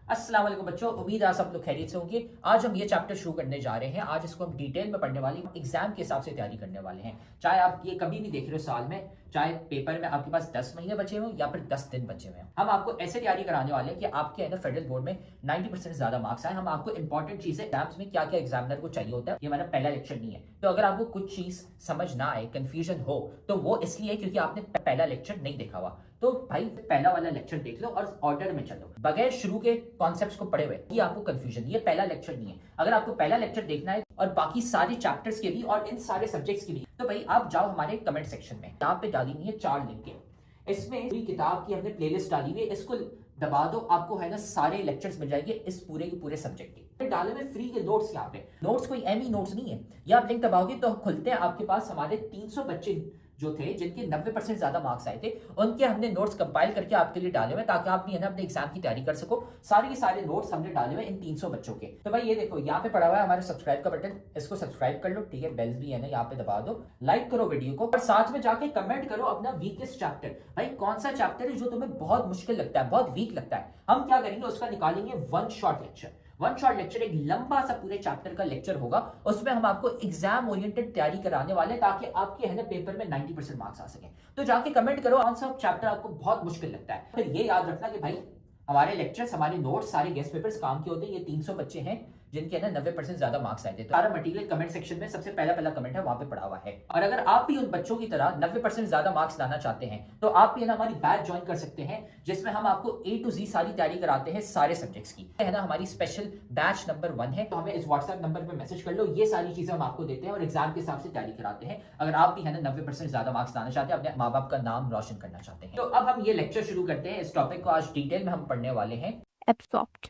अस्सलाम वालेकुम बच्चों, उम्मीद है आप सब लोग खैरियत से होंगे। आज हम ये चैप्टर शुरू करने जा रहे हैं। आज इसको हम डिटेल में पढ़ने वाले हैं, एग्जाम के हिसाब से तैयारी करने वाले हैं। चाहे आप ये कभी भी देख रहे हो साल में, चाहे पेपर में आपके पास 10 महीने बचे हों या फिर 10 दिन बचे हुए हैं, हम आपको ऐसे तैयारी कराने वाले हैं कि आपके है ना फेडरल बोर्ड में 90% से ज्यादा मार्क्स आए। हम आपको इंपॉर्टेंट चीजें एग्जाम्स में क्या क्या एग्जामिनर को चाहिए होता है, ये हमारा पहला लेक्चर नहीं है। तो अगर आपको कुछ चीज समझ ना आए, कंफ्यूजन हो, तो वो इसलिए क्योंकि आपने पहला लेक्चर नहीं देखा हुआ। तो भाई पहला वाला लेक्चर देख लो और ऑर्डर में चलो, बगैर शुरू के कॉन्सेप्ट्स को पढ़े हुए ये आपको कंफ्यूजन, ये पहला लेक्चर नहीं है। अगर आपको पहला लेक्चर देखना है और बाकी सारे चैप्टर्स के भी और इन सारे सब्जेक्ट्स के भी, तो भाई आप जाओ हमारे कमेंट सेक्शन में, यहाँ पे डाली हुई है 4 लिंक। इसमें पूरी किताब की हमने प्लेलिस्ट डाली हुई है, इसको दबा दो, आपको है ना सारे लेक्चर्स मिल जाएंगे इस पूरे के पूरे सब्जेक्ट के। डाले हुए फ्री के नोट्स, यहाँ पे नोट्स कोई एमी नोट्स नहीं है। ये आप लिंक दबाओगे तो खुलते हैं, आपके पास हमारे 300 बच्चे जो थे जिनके 90% ज्यादा मार्क्स आए थे, उनके हमने नोट्स कंपाइल करके आपके लिए डाले हुए ताकि आप भी है ना अपने एग्जाम की तैयारी कर सको। सारे के सारे नोट्स हमने डाले हुए इन 300 बच्चों के। तो भाई ये देखो यहाँ पे पड़ा हुआ है हमारे सब्सक्राइब का बटन, इसको सब्सक्राइब कर लो, ठीक है। बेल्स भी है ना यहाँ पे दबा दो, लाइक करो वीडियो को और साथ में जाके कमेंट करो अपना वीकेस्ट चैप्टर। भाई कौन सा चैप्टर है जो तुम्हें बहुत मुश्किल लगता है, बहुत वीक लगता है, हम क्या करेंगे उसका निकालेंगे one shot lecture. One shot lecture एक लंबा सा पूरे चैप्टर का लेक्चर होगा, उसमें हम आपको एग्जाम ओरिएंटेड तैयारी कराने वाले हैं ताकि आपके है ना पेपर में 90% मार्क्स आ सके। तो जाके कमेंट करो कौन सा चैप्टर आपको बहुत मुश्किल लगता है। फिर ये याद रखना कि भाई हमारे लेक्चर्स, हमारे नोट्स, सारे गेस्ट पेपर्स काम के होते हैं। ये 300 बच्चे हैं जिनके ना 90% ज्यादा मार्क्स आए थे। तो सारा मटेरियल कमेंट सेक्शन में सबसे पहला कमेंट है, वहां पे पड़ा हुआ है। और अगर आप भी उन बच्चों की तरह 90% ज्यादा मार्क्स लाना चाहते हैं तो आप भी है ना हमारी बैच ज्वाइन कर सकते हैं, जिसमें हम आपको A to Z सारी तैयारी कराते हैं सारे सब्जेक्ट्स की, है ना। हमारी स्पेशल बैच नंबर 1 है, तो हमें इस व्हाट्सएप नंबर पर मैसेज कर लो। ये सारी चीजें हम आपको देते हैं और एग्जाम के हिसाब से तैयारी कराते हैं। अगर आप भी है ना 90% ज्यादा मार्क्स लाना चाहते हैं, अपने माँ बाप का नाम रोशन करना चाहते हैं। तो अब हम ये लेक्चर शुरू करते हैं। इस टॉपिक को आज डिटेल में हम पढ़ने वाले हैं, एब्सॉर्ब्ड।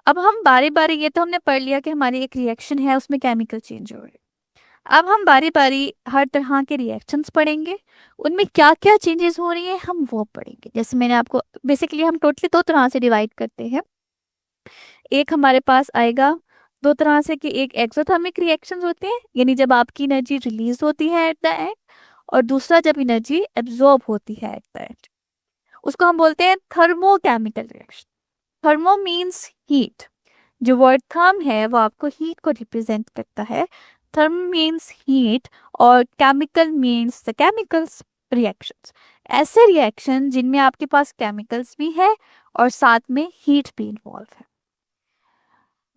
अब हम बारी बारी, ये तो हमने पढ़ लिया कि हमारी एक रिएक्शन है, उसमें केमिकल चेंज हो रहे हैं। अब हम बारी बारी हर तरह के रिएक्शंस पढ़ेंगे, उनमें क्या क्या चेंजेस हो रही है हम वो पढ़ेंगे। जैसे मैंने आपको बेसिकली हम टोटली 2 तरह से डिवाइड करते हैं। एक हमारे पास आएगा 2 तरह से कि एक एक्सोथर्मिक रिएक्शंस होते हैं, यानी जब आपकी एनर्जी रिलीज होती है एट द एंड, और दूसरा जब एनर्जी एब्जॉर्ब होती है एट द एंड। उसको हम बोलते हैं thermochemical reaction. Thermo means heat. जो वर्ड थर्म है वो आपको हीट को रिप्रेजेंट करता है। थर्म मीन्स हीट और chemical means the chemicals reactions. ऐसे रिएक्शन जिनमें आपके पास केमिकल्स भी है और साथ में हीट भी इन्वॉल्व है।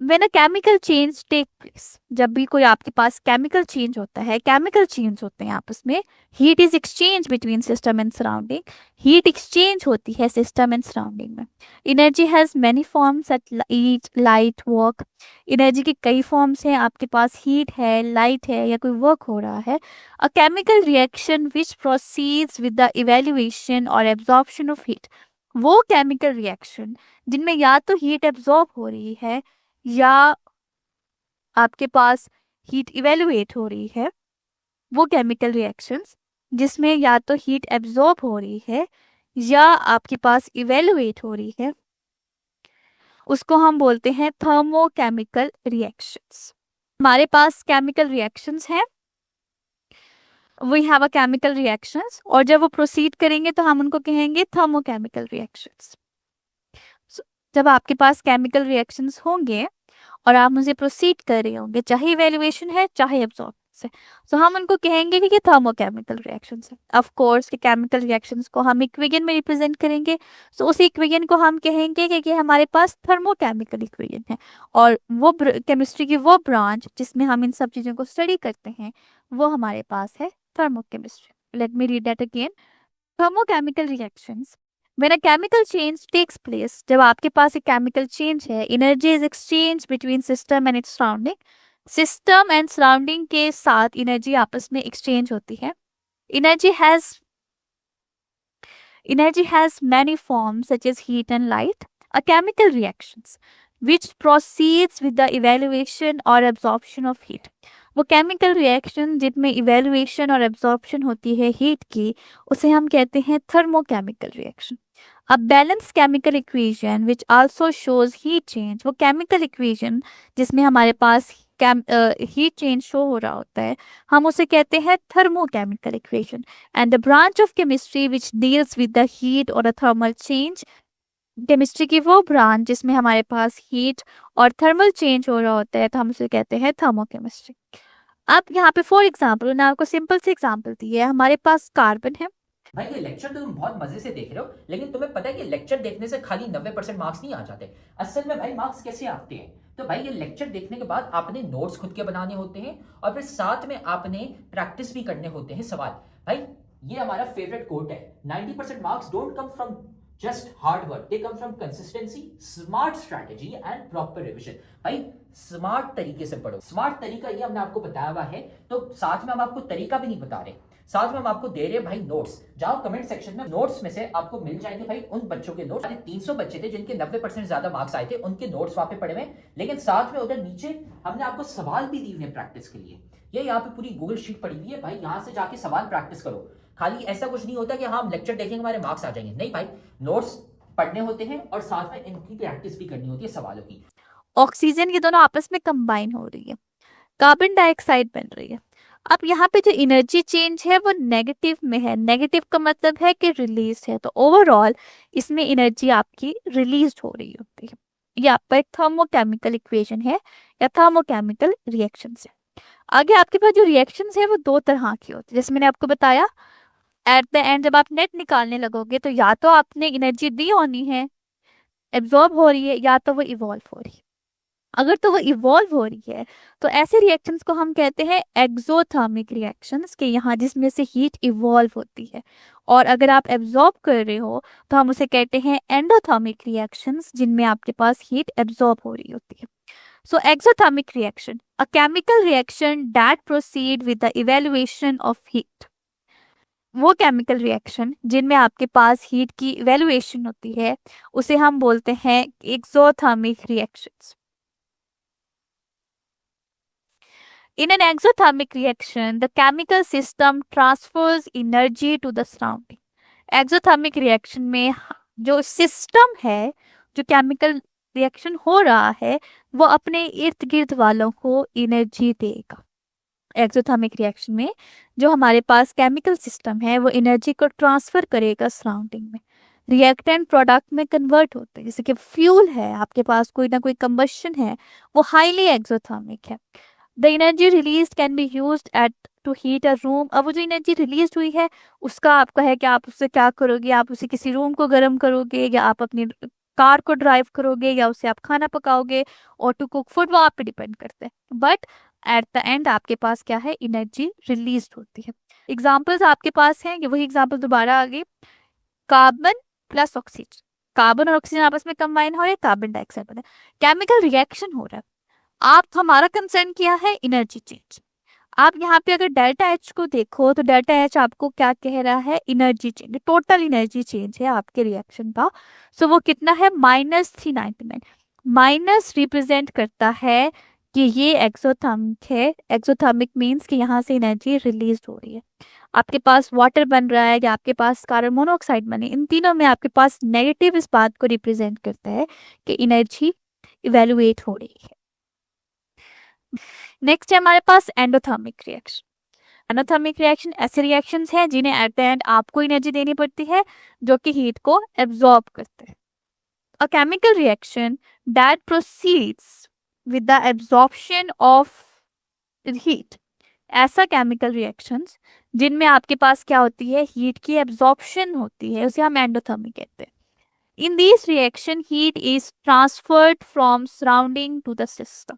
When a chemical change take place, जब भी कोई आपके पास केमिकल चेंज होता है, केमिकल चेंज होते हैं आपस में, heat is exchange between system and surrounding. Heat exchange होती है सिस्टम एंड सराउंडिंग में। Energy has many forms at heat, light, work. Energy के कई फॉर्म्स हैं, आपके पास हीट है, लाइट है, या कोई वर्क हो रहा है। अ chemical reaction which proceeds with the evaluation और एब्जॉर्प्शन ऑफ हीट, वो केमिकल रिएक्शन जिनमें या तो हीट एब्जॉर्ब हो रही है या आपके पास हीट इवेलुएट हो रही है, वो केमिकल रिएक्शंस जिसमें या तो हीट एब्जॉर्ब हो रही है या आपके पास इवेलुएट हो रही है, उसको हम बोलते हैं थर्मोकेमिकल रिएक्शंस। हमारे पास केमिकल रिएक्शंस हैं, we have a chemical reactions, और जब वो प्रोसीड करेंगे तो हम उनको कहेंगे थर्मोकेमिकल रिएक्शंस। जब आपके पास केमिकल रिएक्शंस होंगे और आप मुझे प्रोसीड कर रहे होंगे, चाहे इवेल्युएशन है चाहे एब्जॉर्प्शन है, तो हम उनको कहेंगे कि ये थर्मोकेमिकल रिएक्शंस है। ऑफ कोर्स के केमिकल रिएक्शंस को हम इक्वेशन में रिप्रेजेंट करेंगे, तो उस इक्वेशन को हम कहेंगे कि ये हमारे पास थर्मोकेमिकल इक्वेशन है। और वो केमिस्ट्री की वो ब्रांच जिसमें हम इन सब चीज़ों को स्टडी करते हैं, वो हमारे पास है thermochemistry. Let me read that again. Thermochemical reactions, When a chemical change takes place, जब आपके पास एक केमिकल चेंज है, energy is exchange between system and its surrounding. System and surrounding के साथ एनर्जी आपस में एक्सचेंज होती है। Energy has many forms such as heat and light. A chemical reactions which proceeds with the evaluation or absorption of heat, वो chemical reaction जिनमें evaluation और absorption होती है हीट की, उसे हम कहते हैं थर्मोकेमिकल रिएक्शन। अब balance chemical equation which also shows heat change, वो केमिकल इक्वेशन जिसमें हमारे पास हीट चेंज शो हो रहा होता है, हम उसे कहते हैं thermochemical equation. And the branch of chemistry which deals with the heat और द थर्मल चेंज केमिस्ट्री की वो ब्रांच जिसमें हमारे पास हीट और थर्मल चेंज हो रहा होता है, तो हम उसे कहते हैं थर्मोकेमिस्ट्री। अब यहाँ पे फॉर एग्जाम्पल मैंने आपको सिंपल से एग्जाम्पल दी है, हमारे पास कार्बन है। भाई ये लेक्चर तो तुम बहुत मजे से देख रहे हो, लेकिन तुम्हें पता है कि लेक्चर देखने से खाली 90% मार्क्स नहीं आ जाते। असल में भाई मार्क्स कैसे आते हैं? तो भाई ये लेक्चर देखने के बाद आपने नोट्स खुद के बनाने होते हैं और फिर साथ में आपने प्रैक्टिस भी करने होते हैं सवाल। भाई ये हमारा फेवरेट कोट है, 90% marks don't come from just hard work, they come from consistency, smart strategy and proper revision. भाई स्मार्ट तरीके से पढ़ो। स्मार्ट तरीका ये हमने आपको बताया हुआ है, तो साथ में हम आपको तरीका भी नहीं बता रहे, साथ में हम आपको दे रहे हैं भाई नोट्स। जाओ कमेंट सेक्शन में, नोट्स में से आपको मिल जाएंगे भाई उन बच्चों के नोट्स। 300 बच्चे थे जिनके 90% ज्यादा मार्क्स आए थे, उनके नोट्स वहां पे पड़े हुए, लेकिन साथ में उधर नीचे हमने आपको सवाल भी दिए हुए प्रैक्टिस के लिए। ये यहाँ पे पूरी गूगल शीट पड़ी हुई है भाई, यहाँ से जाके सवाल प्रैक्टिस करो। खाली ऐसा कुछ नहीं होता कि हाँ हम लेक्चर देखेंगे हमारे मार्क्स आ जाएंगे, नहीं भाई, नोट्स पढ़ने होते हैं और साथ में इनकी प्रैक्टिस भी करनी होती है सवालों की। ऑक्सीजन ये दोनों आपस में कंबाइन हो रही है, कार्बन डाइऑक्साइड बन रही है। अब यहाँ पे जो एनर्जी चेंज है वो नेगेटिव में है। नेगेटिव का मतलब है कि रिलीज है, तो ओवरऑल इसमें एनर्जी आपकी रिलीज हो रही होती है। ये आपका एक थर्मोकेमिकल इक्वेशन है या थर्मोकेमिकल रिएक्शन है। आगे आपके पास जो रिएक्शंस है वो दो तरह की होती है, जैसे मैंने आपको बताया एट द एंड जब आप नेट निकालने लगोगे तो या तो आपने एनर्जी दी होनी है, एब्जॉर्ब हो रही है, या तो वो इवॉल्व हो रही है। अगर तो वो इवॉल्व हो रही है तो ऐसे रिएक्शंस को हम कहते हैं एक्सोथर्मिक रिएक्शंस, के यहाँ जिसमें से हीट इवॉल्व होती है। और अगर आप एब्जॉर्ब कर रहे हो तो हम उसे कहते हैं एंडोथर्मिक रिएक्शंस, जिनमें आपके पास हीट एब्जॉर्ब हो रही होती है। So exothermic reaction, a chemical reaction that proceed with the evaluation of heat. वो केमिकल रिएक्शन जिनमें आपके पास हीट की इवेल्युएशन होती है उसे हम बोलते हैं exothermic reactions. In an exothermic reaction, the chemical system transfers energy to the surrounding. Exothermic reaction में जो सिस्टम है, जो केमिकल रिएक्शन हो रहा है, वो अपने इर्द गिर्द वालों को एनर्जी देगा। एक्सोथर्मिक रिएक्शन में जो हमारे पास केमिकल सिस्टम है वो एनर्जी को ट्रांसफर करेगा सराउंडिंग में। रिएक्टेंट प्रोडक्ट में कन्वर्ट होते हैं, जैसे कि फ्यूल है, आपके पास कोई ना कोई कंबशन है, वो हाईली एक्सोथर्मिक है। The energy release can be use at to heat a room. अब वो जो एनर्जी रिलीज हुई है उसका आपका है कि आप उससे क्या करोगे, आप उसे किसी रूम को गर्म करोगे, या आप अपनी कार को ड्राइव करोगे, या उसे आप खाना पकाओगे, और टू कुक फूड, वो आप पे डिपेंड करते हैं। बट एट द एंड आपके पास क्या है, एनर्जी रिलीज होती है। एग्जाम्पल्स आपके पास हैं, ये वही एग्जाम्पल दोबारा आ गई। कार्बन प्लस ऑक्सीजन, कार्बन और ऑक्सीजन आपस में कंबाइन हो रहे हैं, कार्बन डाइऑक्साइड बना, केमिकल रिएक्शन हो रहा है। आप हमारा कंसर्न किया है एनर्जी चेंज। आप यहाँ पे अगर डेल्टा एच को देखो तो डेल्टा एच आपको क्या कह रहा है, energy change, total energy change है आपके रिएक्शन का। सो वो कितना है, -399। माइनस रिप्रेजेंट करता है कि ये एक्सोथर्मिक है। एक्सोथर्मिक मीन्स कि यहाँ से एनर्जी रिलीज हो रही है। आपके पास वाटर बन रहा है या आपके पास कार्बन मोनोऑक्साइड बने, इन तीनों में आपके पास नेगेटिव इस बात को रिप्रेजेंट करता है कि एनर्जी इवेलुएट हो रही है। नेक्स्ट है हमारे पास एंडोथर्मिक रिएक्शन। एंडोथर्मिक रिएक्शन ऐसे रिएक्शंस हैं जिन्हें एट द एंड आपको एनर्जी देनी पड़ती है, जो कि हीट को एब्जॉर्ब करते हैं। अ chemical reaction that proceeds with the absorption of heat. ऐसा केमिकल रिएक्शंस जिनमें आपके पास क्या होती है, हीट की एब्जॉर्प्शन होती है, उसे हम एंडोथर्मिक कहते हैं। In this reaction heat is transferred from surrounding to the system.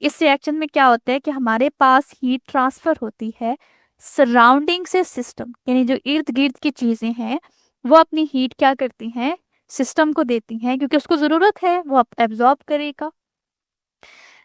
इस रिएक्शन में क्या होता है कि हमारे पास हीट ट्रांसफर होती है सराउंडिंग से सिस्टम, यानी जो इर्द गिर्द की चीजें हैं वो अपनी हीट क्या करती हैं, सिस्टम को देती हैं, क्योंकि उसको जरूरत है, वो एब्जॉर्ब करेगा।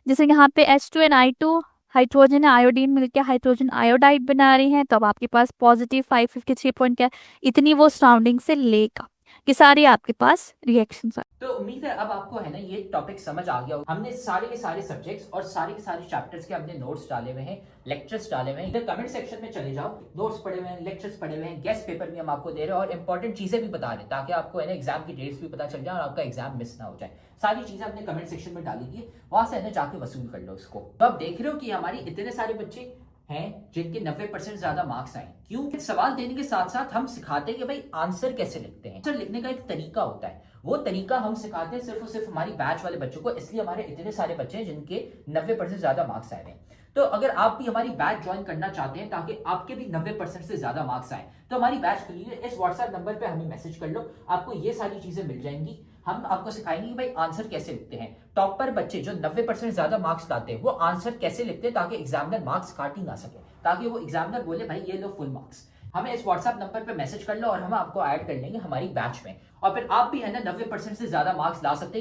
जैसे यहाँ पे H2 हाइड्रोजन आयोडीन मिलकर हाइड्रोजन आयोडाइड बना रही हैं, तो अब आपके पास पॉजिटिव 553 पॉइंट क्या, इतनी वो सराउंडिंग से लेगा। ये सारे आपके पास रिएक्शंस हैं। तो उम्मीद है अब आपको है ना ये टॉपिक समझ आ गया। हमने सारे के सारे सब्जेक्ट्स और सारे के सारे चैप्टर्स के हमने नोट्स डाले हुए हैं, लेक्चर्स डाले हुए हैं। इधर कमेंट सेक्शन में चले जाओ, नोट्स पढ़े हुए हैं, लेक्चर्स पढ़े हुए हैं, गेस्ट पेपर भी हम आपको दे रहे हैं और इंपॉर्टेंट चीजें भी बता रहे हैं, ताकि आपको है ना एग्जाम की डेट्स भी पता चल जाए और आपका एग्जाम मिस ना हो जाए। सारी चीजें हमने कमेंट सेक्शन में डाली थी, वहां से है ना जाके वसूल कर लो इसको। तो आप देख रहे हो कि हमारी इतने सारे बच्चे हैं जिनके 90% ज्यादा मार्क्स आए। क्यों? सवाल देने के साथ साथ हम सिखाते हैं कि भाई आंसर कैसे लिखते हैं। आंसर लिखने का एक तरीका होता है, वो तरीका हम सिखाते हैं सिर्फ और सिर्फ हमारी बैच वाले बच्चों को, इसलिए हमारे इतने सारे बच्चे हैं जिनके 90% से ज्यादा मार्क्स आए हैं। तो अगर आप भी हमारी बैच ज्वाइन करना चाहते हैं ताकि आपके भी 90% से ज्यादा मार्क्स आए, तो हमारी बैच के लिए इस व्हाट्सएप नंबर पे हमें मैसेज कर लो, आपको ये सारी चीजें मिल जाएंगी। हम आपको सिखाएंगे कि भाई आंसर कैसे लिखते हैं। टॉपर बच्चे जो 90% ज्यादा मार्क्स लाते हैं वो आंसर कैसे लिखते हैं ताकि एग्जामिनर मार्क्स काट ही ना सके, ताकि वो एग्जामिनर बोले भाई ये लो फुल मार्क्स। हमें इस व्हाट्सएप नंबर पे मैसेज कर लो और हम आपको ऐड कर लेंगे हमारी बैच में, और फिर आप भी है ना 90% से ज्यादा मार्क्स ला सकते हैं।